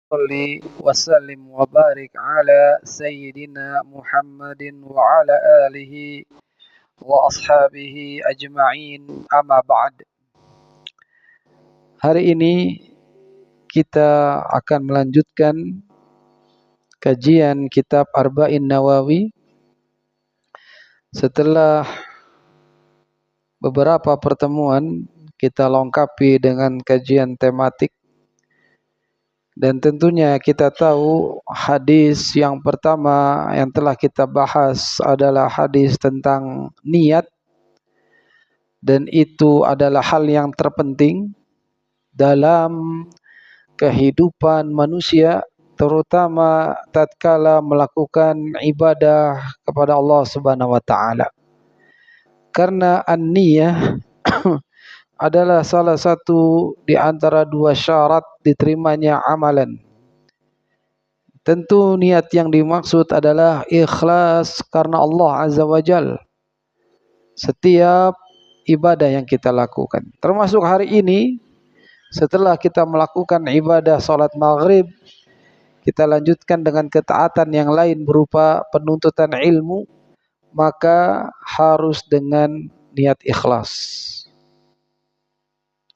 Salli wa sallim wa barik ala sayyidina Muhammadin wa ala alihi wa ashabihi ajma'in amma ba'd. Hari ini kita akan melanjutkan kajian kitab Arba'in Nawawi setelah beberapa pertemuan kita lengkapi dengan kajian tematik. Dan tentunya kita tahu hadis yang pertama yang telah kita bahas adalah hadis tentang niat, dan itu adalah hal yang terpenting dalam kehidupan manusia, terutama tatkala melakukan ibadah kepada Allah Subhanahu wa taala. Karena an-niyah adalah salah satu di antara dua syarat diterimanya amalan. Tentu niat yang dimaksud adalah ikhlas karena Allah Azza wa Jal. Setiap ibadah yang kita lakukan. Termasuk hari ini, setelah kita melakukan ibadah salat maghrib, kita lanjutkan dengan ketaatan yang lain berupa penuntutan ilmu, maka harus dengan niat ikhlas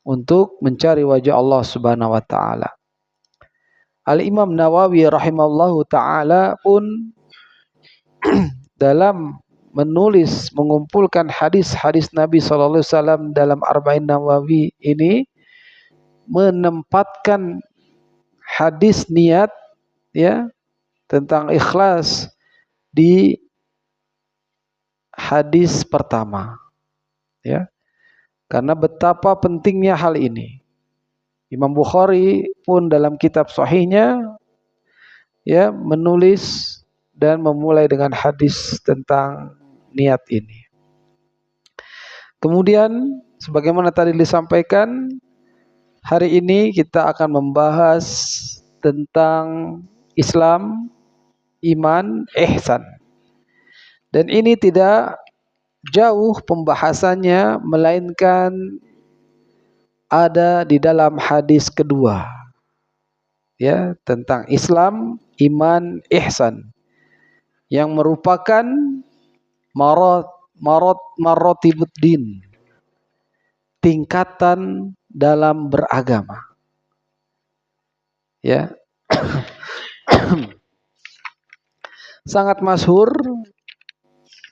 untuk mencari wajah Allah Subhanahu wa taala. Al-Imam Nawawi rahimahullahu taala pun dalam menulis mengumpulkan hadis-hadis Nabi sallallahu alaihi wasallam dalam Arba'in Nawawi ini menempatkan hadis niat ya tentang ikhlas di hadis pertama ya. Karena betapa pentingnya hal ini. Imam Bukhari pun dalam kitab sahihnya ya menulis dan memulai dengan hadis tentang niat ini. Kemudian sebagaimana tadi disampaikan, hari ini kita akan membahas tentang Islam, iman, ihsan. Dan ini tidak jauh pembahasannya, melainkan ada di dalam hadis kedua ya tentang Islam, iman, ihsan, yang merupakan maratibuddin, tingkatan dalam beragama ya. Sangat masyhur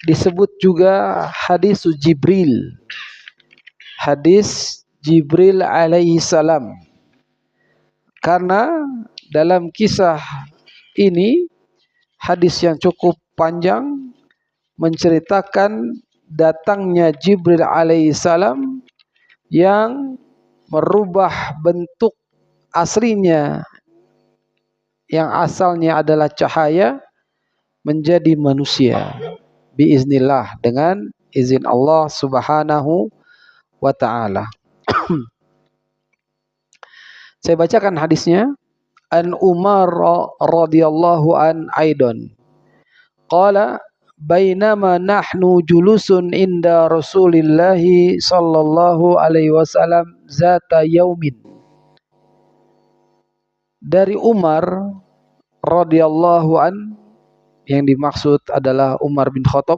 disebut juga hadis Jibril. Hadis Jibril alaihi salam. Karena dalam kisah ini, hadis yang cukup panjang menceritakan datangnya Jibril alaihi salam yang merubah bentuk aslinya yang asalnya adalah cahaya menjadi manusia biiznillah, dengan izin Allah Subhanahu wa taala. Saya bacakan hadisnya. An Umar radhiyallahu an aidan qala bainama nahnu julusun inda Rasulillah sallallahu alaihi wasallam zata yaumin. Dari Umar radhiyallahu an, yang dimaksud adalah Umar bin Khattab,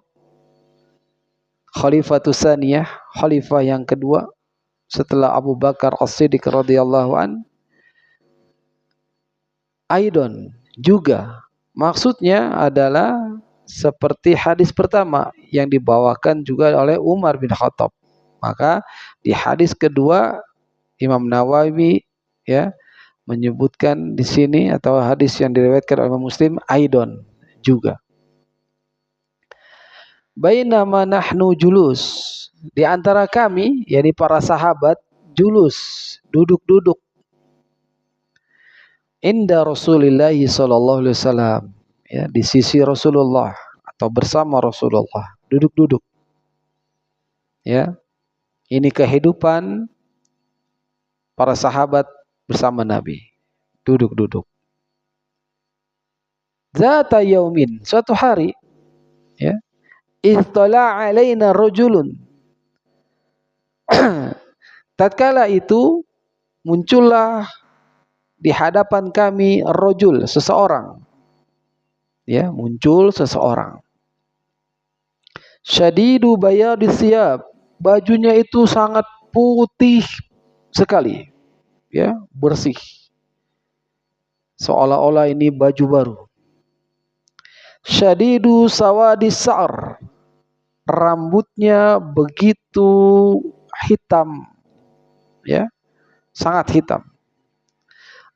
Khalifatus Saniyah, khalifah yang kedua setelah Abu Bakar As-Siddiq radhiyallahu an. Aidon juga maksudnya adalah seperti hadis pertama yang dibawakan juga oleh Umar bin Khattab. Maka di hadis kedua Imam Nawawi ya menyebutkan di sini, atau hadis yang diriwayatkan oleh Muslim, aidon juga. Bainama nahnu julus, di antara kami, yakni para sahabat, julus, duduk-duduk, inda Rasulillah sallallahu alaihi wasallam, ya, di sisi Rasulullah atau bersama Rasulullah, duduk-duduk. Ya. Ini kehidupan para sahabat bersama Nabi, duduk-duduk. Zata yaumin, suatu hari, ya, Ittala alaina rajulun. Tatkala itu muncullah di hadapan kami rajul, seseorang. Ya, muncul seseorang. Syadidu bayadis thiyab, bajunya itu sangat putih sekali, ya, bersih. Seolah-olah ini baju baru. Syadidu sawadis sa'r, rambutnya begitu hitam, ya, sangat hitam.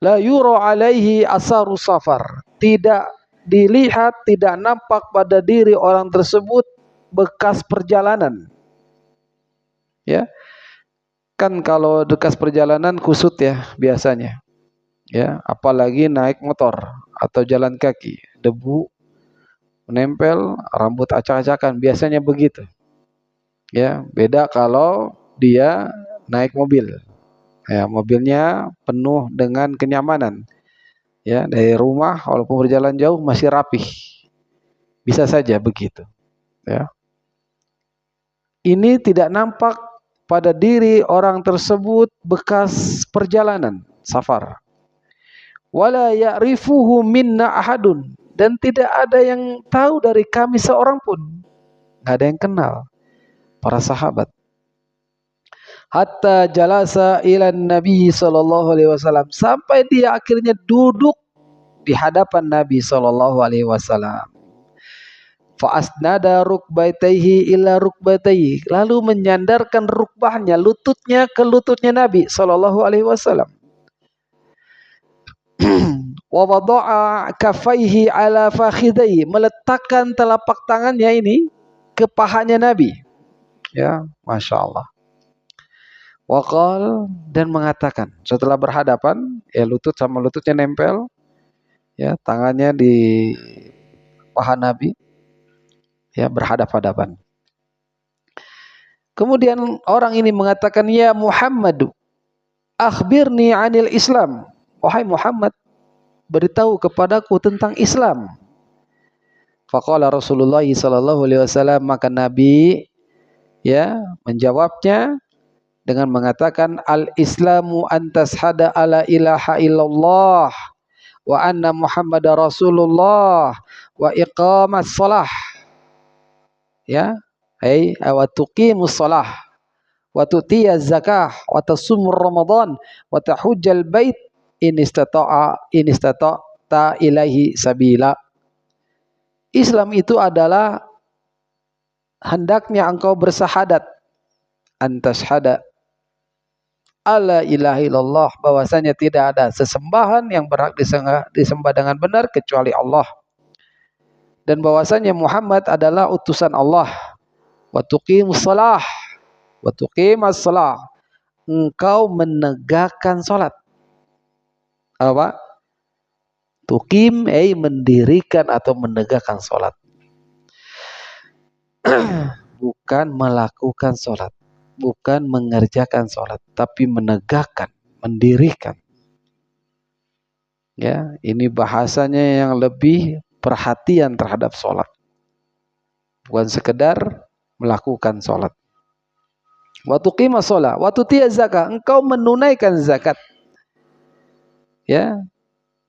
La yura alaihi asaru safar, tidak dilihat, tidak nampak pada diri orang tersebut bekas perjalanan. Ya, kan kalau bekas perjalanan kusut ya biasanya. Ya, apalagi naik motor atau jalan kaki, debu menempel, rambut acak-acakan, biasanya begitu. Ya, beda kalau dia naik mobil. Ya, mobilnya penuh dengan kenyamanan. Ya, dari rumah walaupun berjalan jauh masih rapih. Bisa saja begitu. Ya. Ini tidak nampak pada diri orang tersebut bekas perjalanan, safar. Wala ya'rifuhu minna ahadun, dan tidak ada yang tahu dari kami seorang pun. Nggak ada yang kenal para sahabat. Hatta jalasa ila Nabi sallallahu alaihi wasallam, sampai dia akhirnya duduk di hadapan Nabi sallallahu alaihi wasallam. Fa asnada rukbatayhi ila rukbatayhi, lalu menyandarkan rukbahnya, lututnya ke lututnya Nabi sallallahu alaihi wasallam. Wa wada'a kaffaihi ala fakhidayhi, meletakkan telapak tangannya ini ke pahanya Nabi. Ya, Masya Allah. Waqal, dan mengatakan setelah berhadapan, ya, lutut sama lututnya nempel, ya, tangannya di paha Nabi, ya, berhadap-hadapan. Kemudian orang ini mengatakan, ya Muhammad, akhbirni anil Islam. Wahai Muhammad, beritahu kepadaku tentang Islam. Faqala Rasulullah sallallahu alaihi wasallam, maka Nabi, ya, menjawabnya dengan mengatakan, al-Islamu an tashhada ala ilaha illallah wa anna Muhammadar Rasulullah wa iqamas shalah, ya, wa tuqimus shalah wa tu'tiyaz zakah wa tasumur ramadan wa tahujjal bait in istata'ta ilaihi sabila. Islam itu adalah hendaknya engkau bersahadat, antashhada alla ilaha illallah, bahwasanya tidak ada sesembahan yang berhak disembah dengan benar kecuali Allah, dan bahwasanya Muhammad adalah utusan Allah. Wa tuqimus shalah, wa tuqimas shalah, engkau menegakkan salat. Apa? Tuqim, mendirikan atau menegakkan salat. Bukan melakukan salat, bukan mengerjakan salat, tapi menegakkan, mendirikan. Ya, ini bahasanya yang lebih perhatian terhadap salat. Bukan sekedar melakukan salat. Wa tuqimas shalah, wa tutiyaz zakah, engkau menunaikan zakat. Ya.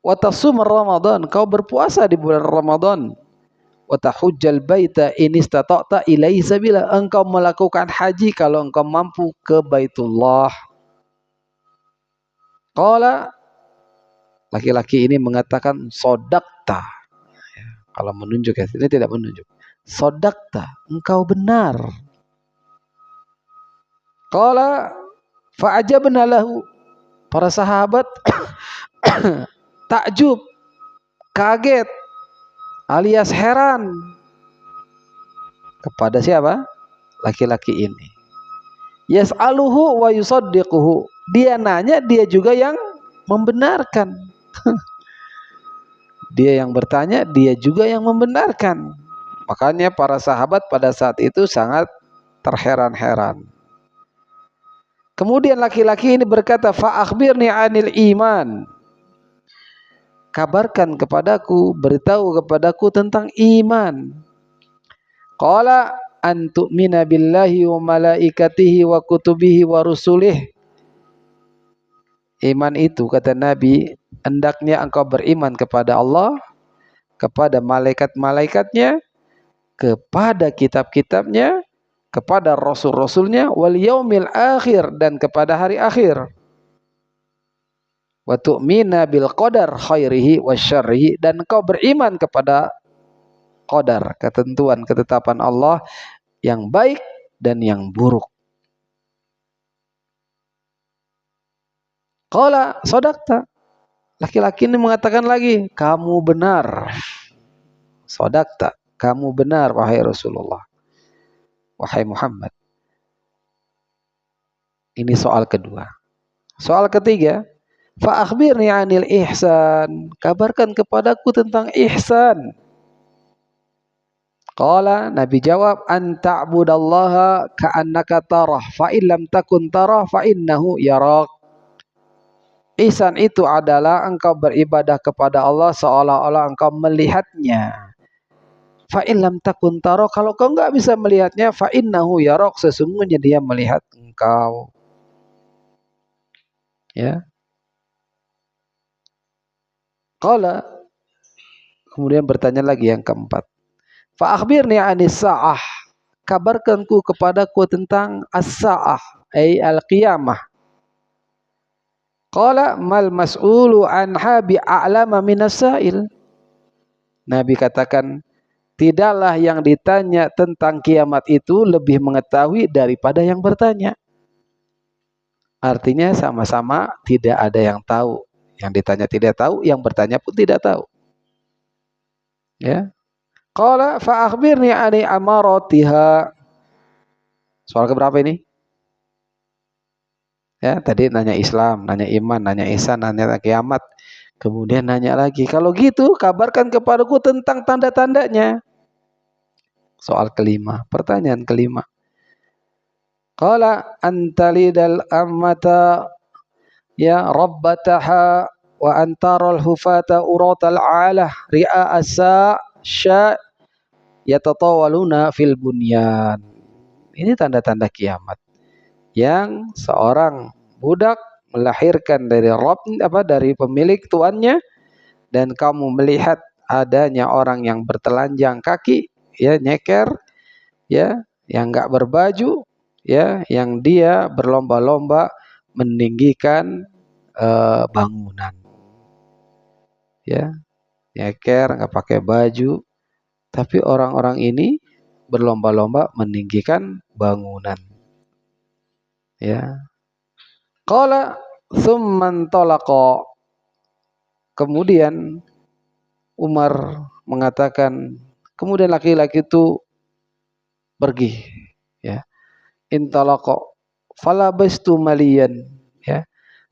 Wa tasum Ramadan, kau berpuasa di bulan Ramadan. Wa tahujjal baita in istata'ta ilaihi sabila, engkau melakukan haji kalau engkau mampu ke Baitullah. Qala, laki-laki ini mengatakan sodakta. Ya, kalau menunjuk, ya, ini tidak menunjuk. Sodakta, engkau benar. Qala fa'ajabna lahu, para sahabat takjub, kaget, alias heran kepada siapa? Laki-laki ini. Yas'aluhu wa yusaddiquhu, dia nanya, dia juga yang membenarkan. Dia yang bertanya, dia juga yang membenarkan. Makanya para sahabat pada saat itu sangat terheran-heran. Kemudian laki-laki ini berkata, fa akhbirni anil iman, kabarkan kepadaku, beritahu kepadaku tentang iman. Qala an tu'mina billahi wa malaikatihi wa kutubihi wa rusulih. Iman itu, kata Nabi, hendaknya engkau beriman kepada Allah, kepada malaikat-malaikatnya, kepada kitab-kitabnya, kepada rasul-rasulnya, wal yaumil akhir, dan kepada hari akhir. Wa tu'mina bil qadar khairihi wasyarrihi, dan engkau beriman kepada qadar, ketentuan, ketetapan Allah yang baik dan yang buruk. Qala sadaqta. Laki-laki ini mengatakan lagi, kamu benar. Sadaqta, kamu benar wahai Rasulullah, wahai Muhammad. Ini soal kedua. Soal ketiga, fa akhbirni 'anil ihsan. Kabarkan kepadaku tentang ihsan. Qala, Nabi jawab, an ta'budallaha ka'annaka tarah, fa illam takun tarah fa innahu yarak. Ihsan itu adalah engkau beribadah kepada Allah seolah-olah engkau melihatnya. Fa illam takun tarah, kalau kau enggak bisa melihatnya, fa innahu yarak, sesungguhnya dia melihat engkau. Ya. Qala, kemudian bertanya lagi yang keempat. Fa akhbirni 'anis sa'ah. Kabarkanku kepadaku tentang as-sa'ah, ay al-qiyamah. Qala mal mas'ulu anha bi'a'lama minas sa'il. Nabi katakan, tidaklah yang ditanya tentang kiamat itu lebih mengetahui daripada yang bertanya. Artinya sama-sama tidak ada yang tahu. Yang ditanya tidak tahu, yang bertanya pun tidak tahu. Ya. Qala fa akhbirni 'ani amaratiha. Soal keberapa ini? Ya, tadi nanya Islam, nanya iman, nanya ihsan, nanya kiamat. Kemudian nanya lagi, kalau gitu kabarkan kepadaku tentang tanda-tandanya. Soal kelima, pertanyaan kelima. Qala antalidal ammata ya rabbataha wa antaral hufata uratal alah ri'a asa sya yatatawaluna fil bunyan. Ini tanda-tanda kiamat. Yang seorang budak melahirkan dari dari pemilik tuannya, dan kamu melihat adanya orang yang bertelanjang kaki, ya, nyeker, ya, yang enggak berbaju, ya, yang dia berlomba-lomba meninggikan bangunan, ya, nyeker, enggak pakai baju, tapi orang-orang ini berlomba-lomba meninggikan bangunan. Ya. Qala tsumman talaqa. Kemudian Umar mengatakan, kemudian laki-laki itu pergi, ya. Intalaqa falabastu maliyan, ya,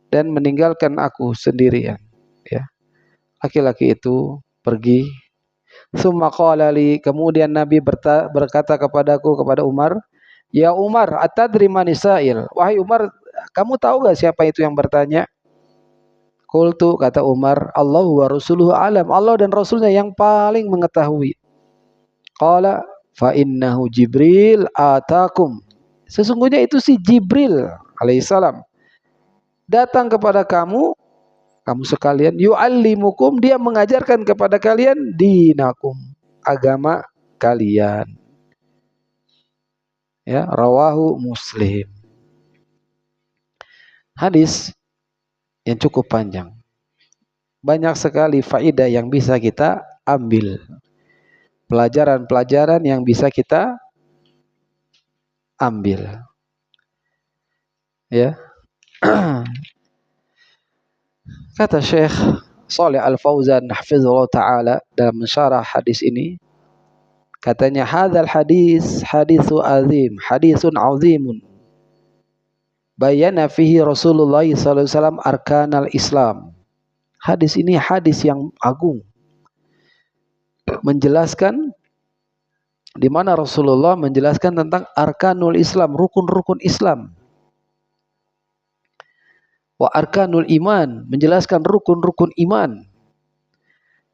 dan meninggalkan aku sendirian, ya. Laki-laki itu pergi. Tsumma qala li, kemudian Nabi berkata kepadaku, kepada Umar, ya Umar, atadri manisail? Wahai Umar, kamu tahu gak siapa itu yang bertanya? Qultu, kata Umar, Allahu wa rasuluhu alam. Allah dan Rasulnya yang paling mengetahui. Qala fa innahu Jibril atakum. Sesungguhnya itu si Jibril alaihissalam datang kepada kamu sekalian, yu'allimukum, dia mengajarkan kepada kalian dinakum, agama kalian. Ya, rawahu Muslim. Hadis yang cukup panjang. Banyak sekali faedah yang bisa kita ambil. Pelajaran-pelajaran yang bisa kita ambil. Ya. Kata Syekh Shalih Al-Fauzan hafizahullah taala dalam mensyarah hadis ini, katanya hadzal hadis hadisun azim, hadisun azimun. Bayana fihi Rasulullah sallallahu alaihi wasallam arkanal Islam. Hadis ini hadis yang agung, menjelaskan di mana Rasulullah menjelaskan tentang arkanul Islam, rukun-rukun Islam. Wa arkanul iman, menjelaskan rukun-rukun iman.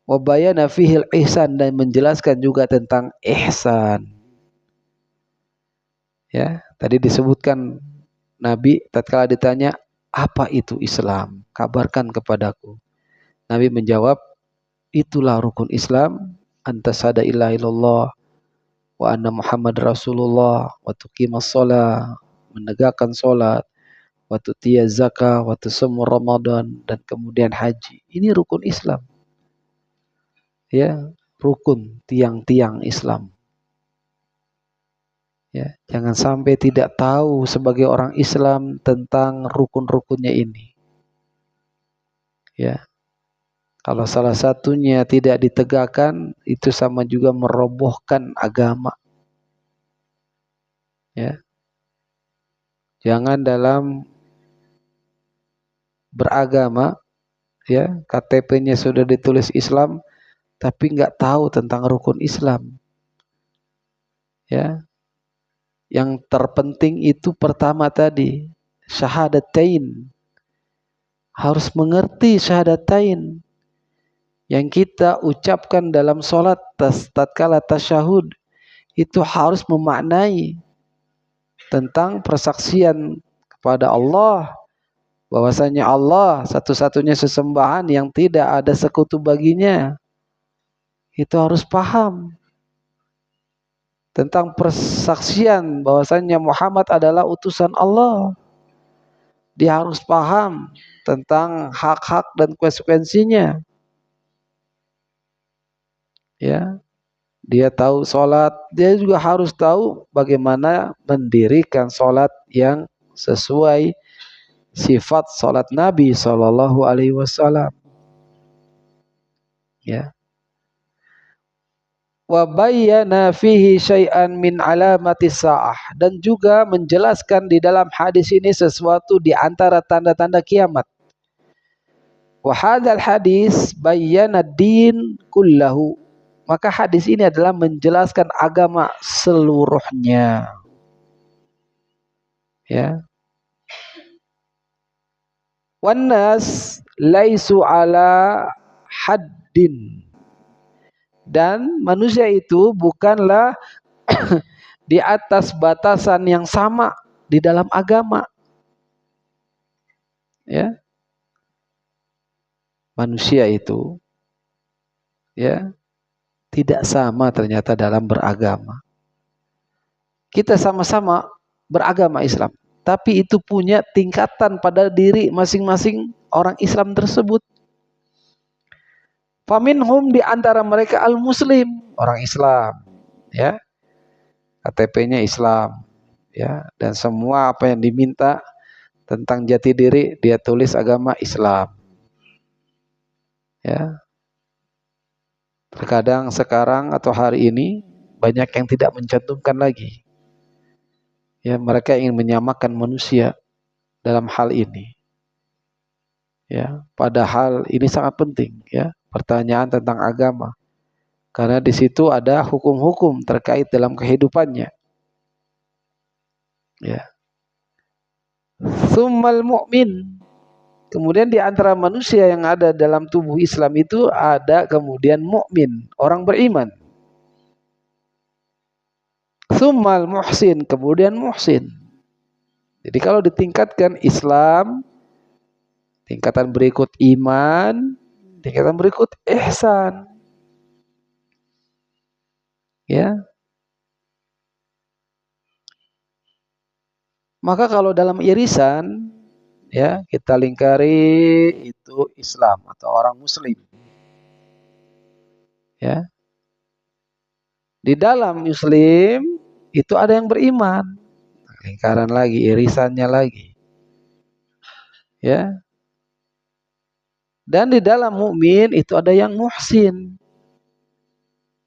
Wa bayana fihil ihsan, dan menjelaskan juga tentang ihsan. Ya, tadi disebutkan Nabi tatkala ditanya apa itu Islam, kabarkan kepadaku. Nabi menjawab, itulah rukun Islam, anta sada ilaha illallah wa anna Muhammad Rasulullah wa tuqimas shalah, menegakkan salat, wa tutiyaz zakah, wa tusumur Ramadan, dan kemudian haji. Ini rukun Islam. Ya, rukun tiang-tiang Islam. Ya, jangan sampai tidak tahu sebagai orang Islam tentang rukun-rukunnya ini. Ya. Kalau salah satunya tidak ditegakkan, itu sama juga merobohkan agama. Ya. Jangan dalam beragama, ya, KTP-nya sudah ditulis Islam, tapi nggak tahu tentang rukun Islam. Ya. Yang terpenting itu pertama tadi, syahadatain. Harus mengerti syahadatain yang kita ucapkan dalam sholat tatkala tasyahud, itu harus memaknai tentang persaksian kepada Allah, bahwasanya Allah satu-satunya sesembahan yang tidak ada sekutu baginya. Itu harus paham tentang persaksian bahwasanya Muhammad adalah utusan Allah. Dia harus paham tentang hak-hak dan konsekuensinya. Ya, dia tahu sholat, dia juga harus tahu bagaimana mendirikan sholat yang sesuai sifat sholat Nabi Shallallahu Alaihi Wasallam. Ya. Wa bayyana fihi syai'an min alamati sa'ah, dan juga menjelaskan di dalam hadis ini sesuatu di antara tanda-tanda kiamat. Wa hadzal hadis bayyana din kullahu. Maka hadis ini adalah menjelaskan agama seluruhnya. Ya. Wan nas laisu ala haddin. Dan manusia itu bukanlah di atas batasan yang sama di dalam agama. Ya. Manusia itu ya tidak sama ternyata dalam beragama. Kita sama-sama beragama Islam, tapi itu punya tingkatan pada diri masing-masing orang Islam tersebut. Faminhum, di antara mereka al-muslim, orang Islam, ya. KTP-nya Islam, ya, dan semua apa yang diminta tentang jati diri dia tulis agama Islam. Ya. Terkadang sekarang atau hari ini banyak yang tidak mencantumkan lagi. Ya, mereka ingin menyamakan manusia dalam hal ini. Ya, padahal ini sangat penting, ya, pertanyaan tentang agama. Karena di situ ada hukum-hukum terkait dalam kehidupannya. Ya. Tsummal mu'min. Kemudian di antara manusia yang ada dalam tubuh Islam itu ada kemudian mukmin, orang beriman. Tsummal muhsin, kemudian muhsin. Jadi kalau ditingkatkan Islam, tingkatan berikut iman, tingkatan berikut ihsan. Ya. Maka kalau dalam irisan, ya, kita lingkari itu Islam atau orang muslim. Ya. Di dalam muslim itu ada yang beriman. Lingkaran lagi, irisannya lagi. Ya. Dan di dalam mukmin itu ada yang muhsin.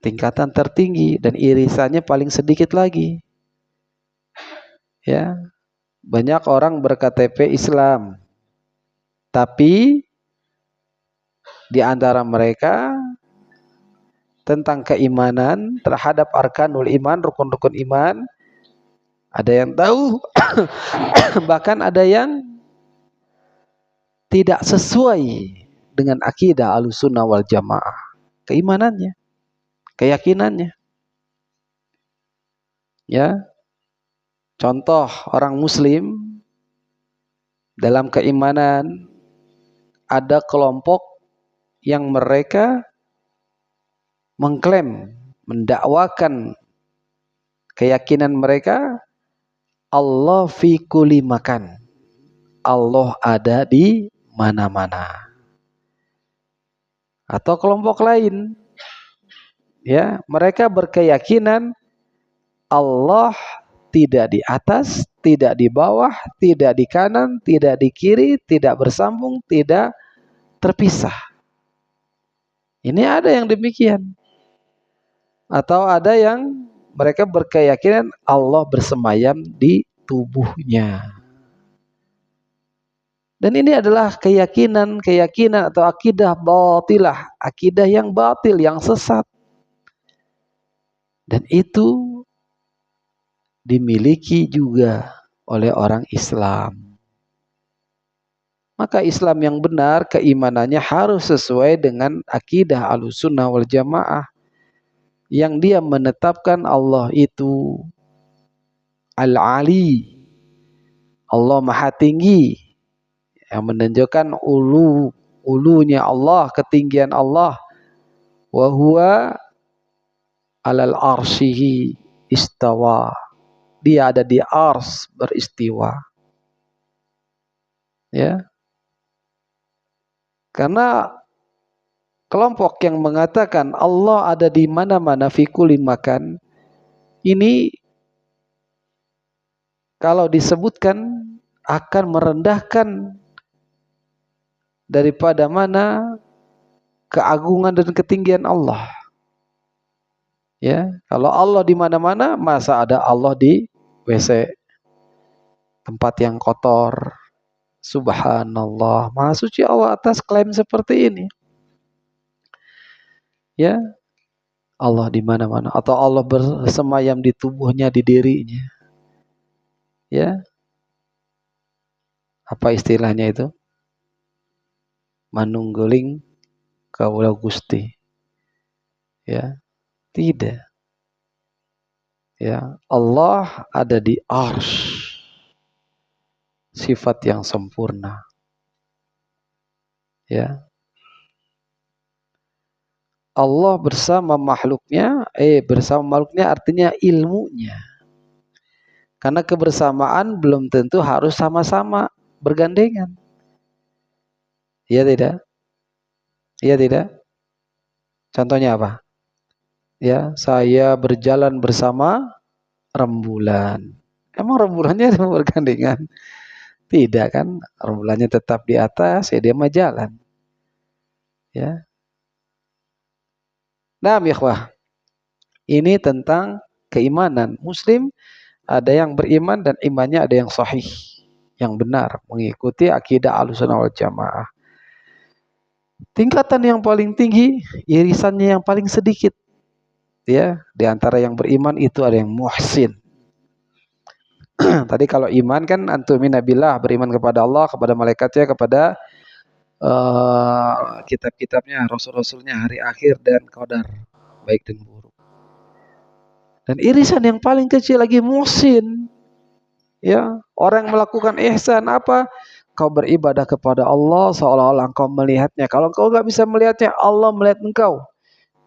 Tingkatan tertinggi dan irisannya paling sedikit lagi. Ya. Banyak orang berKTP Islam. Tapi di antara mereka tentang keimanan terhadap arkanul iman, rukun-rukun iman, ada yang tahu, bahkan ada yang tidak sesuai dengan akidah Ahlussunnah wal Jamaah, keimanannya, keyakinannya. Ya, contoh orang Muslim dalam keimanan ada kelompok yang mereka mengklaim, mendakwakan keyakinan mereka Allah fi kulli makan. Allah ada di mana-mana. Atau kelompok lain, ya, mereka berkeyakinan Allah tidak di atas, tidak di bawah, tidak di kanan, tidak di kiri, tidak bersambung, tidak terpisah. Ini ada yang demikian. Atau ada yang mereka berkeyakinan Allah bersemayam di tubuhnya. Dan ini adalah keyakinan atau akidah batilah, akidah yang batil, yang sesat. Dan itu dimiliki juga oleh orang Islam. Maka Islam yang benar, keimanannya harus sesuai dengan akidah Ahlussunnah wal Jamaah, yang dia menetapkan Allah itu Al-Ali, Allah Maha Tinggi, yang menunjukkan ulunya Allah, ketinggian Allah. Wa huwa alal arsyihi istawa, dia ada di ars, beristiwa. Ya, karena kelompok yang mengatakan Allah ada di mana-mana fi kulli makan, ini kalau disebutkan akan merendahkan daripada mana keagungan dan ketinggian Allah. Ya, kalau Allah di mana-mana, masa ada Allah di WC, tempat yang kotor? Subhanallah, Maha suci Allah atas klaim seperti ini. Ya, Allah di mana-mana, atau Allah bersemayam di tubuhnya, di dirinya. Ya, apa istilahnya itu? Manungguling kaula Gusti. Ya, tidak. Ya, Allah ada di arsy, sifat yang sempurna. Ya, Allah bersama makhluknya, artinya ilmunya. Karena kebersamaan belum tentu harus sama-sama bergandengan. Iya tidak? Iya tidak? Contohnya apa? Ya, saya berjalan bersama rembulan. Emang rembulannya bergandengan? Tidak kan? Rembulannya tetap di atas, ya dia mah jalan. Ya. Nah, ikhwah, ini tentang keimanan. Muslim ada yang beriman dan imannya ada yang sahih, yang benar, mengikuti akidah Ahlussunnah wal Jamaah. Tingkatan yang paling tinggi, irisannya yang paling sedikit. Ya, di antara yang beriman itu ada yang muhsin. Tadi kalau iman kan antumina billah, beriman kepada Allah, kepada malaikatnya, kepada kitab-kitabnya, rasul-rasulnya, hari akhir, dan qadar, baik dan buruk. Dan irisan yang paling kecil lagi muhsin. Ya, orang yang melakukan ihsan apa? Kau beribadah kepada Allah seolah-olah engkau melihatnya. Kalau engkau nggak bisa melihatnya, Allah melihat engkau.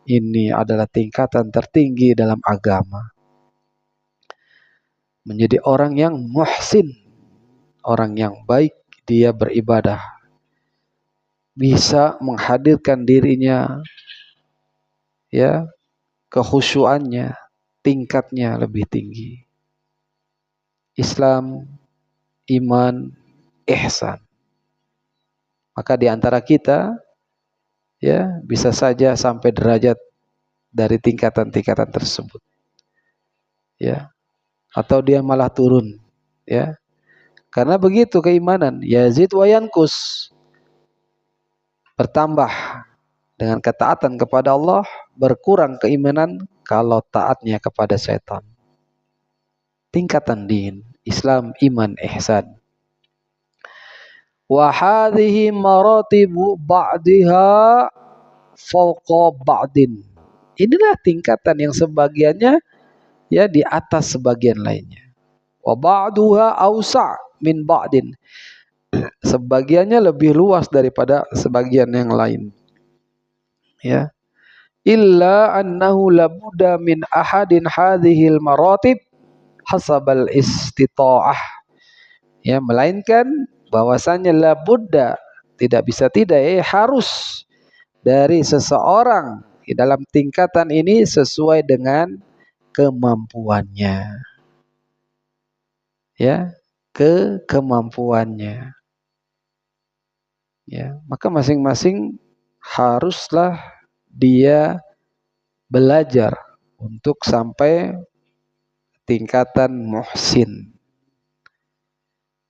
Ini adalah tingkatan tertinggi dalam agama. Menjadi orang yang muhsin, orang yang baik, dia beribadah, bisa menghadirkan dirinya, ya, kekhusyuannya, tingkatnya lebih tinggi. Islam, iman, ihsan. Maka di antara kita, ya, bisa saja sampai derajat dari tingkatan-tingkatan tersebut. Ya. Atau dia malah turun, ya. Karena begitu keimanan, yazid wa yankus. Bertambah dengan ketaatan kepada Allah, berkurang keimanan kalau taatnya kepada setan. Tingkatan din, Islam, iman, ihsan. Wa hadhihi maratibu ba'diha fawqa ba'din. Inilah tingkatan yang sebagiannya, ya, di atas sebagian lainnya. Wa ba'duha awsa' min ba'din. Sebagiannya lebih luas daripada sebagian yang lain. Ya, illa annahu labudda min ahadin hadhil maratib hasabal istita'ah. Ya, melainkan bahwasanya labudda, tidak bisa tidak, harus dari seseorang di dalam tingkatan ini sesuai dengan kemampuannya. Ya, kemampuannya. Ya, maka masing-masing haruslah dia belajar untuk sampai tingkatan muhsin.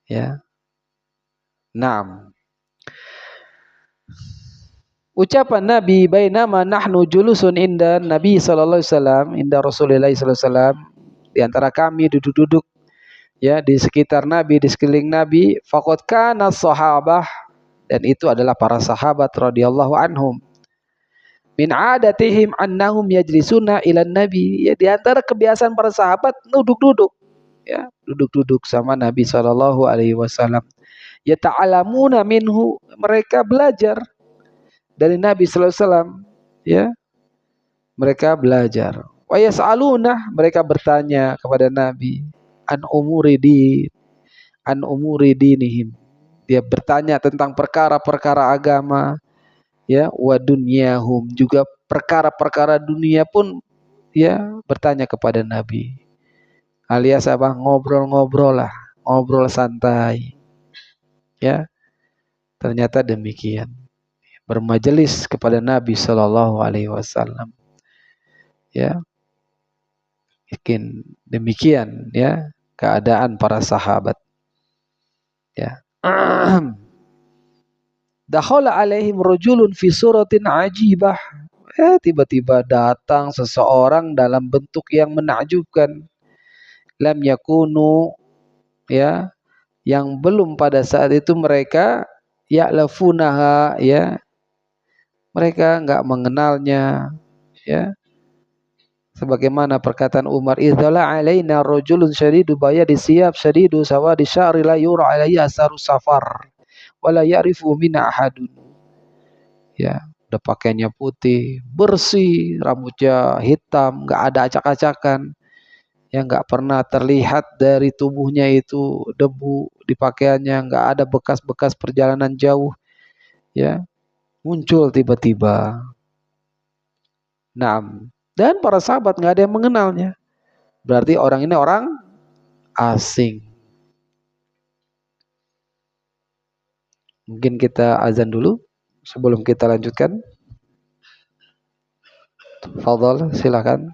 Ya. Naam. Ucapan Nabi, bainama nahnu julusun inda Nabi sallallahu alaihi wasallam, inda Rasulullah sallallahu alaihi wasallam, di antara kami duduk-duduk ya di sekitar Nabi, di sekeliling Nabi, faqad kana sahabah, dan itu adalah para sahabat radhiyallahu anhum, min adatihim annahum yajlisuna ila Nabi, ya di antara kebiasaan para sahabat duduk-duduk, ya duduk-duduk sama Nabi sallallahu alaihi wasallam, yata'alamuna minhu, mereka belajar dari Nabi sallallahu alaihi wasallam, ya mereka belajar, wa yas'aluna, mereka bertanya kepada Nabi, an umuri dinihim, dia bertanya tentang perkara-perkara agama, ya wa dunyahum, juga perkara-perkara dunia pun ya bertanya kepada Nabi, alias apa, ngobrol-ngobrol lah, ngobrol santai. Ya, ternyata demikian, bermajelis kepada Nabi Shallallahu Alaihi Wasallam. Ya, mungkin demikian ya keadaan para sahabat. Ya. Dakhala alaihim rajulun fi suratin ajibah. Tiba-tiba datang seseorang dalam bentuk yang menakjubkan. Lam yakunu, ya, yang belum pada saat itu mereka ya'lafunaha, ya, mereka enggak mengenalnya, ya. Sebagaimana perkataan Umar, idzala alaina rajulun syadidu bayadi siyab syadidu sawadi sya'ri la yura alaihi asaru safar wala ya'rifu minna ahadun. Ya, udah pakaiannya putih, bersih, rambutnya hitam, enggak ada acak-acakan. Ya, enggak pernah terlihat dari tubuhnya itu debu di pakaiannya, enggak ada bekas-bekas perjalanan jauh. Ya, muncul tiba-tiba. Naam. Dan para sahabat nggak ada yang mengenalnya. Berarti orang ini orang asing. Mungkin kita azan dulu sebelum kita lanjutkan. Fadhal, silakan.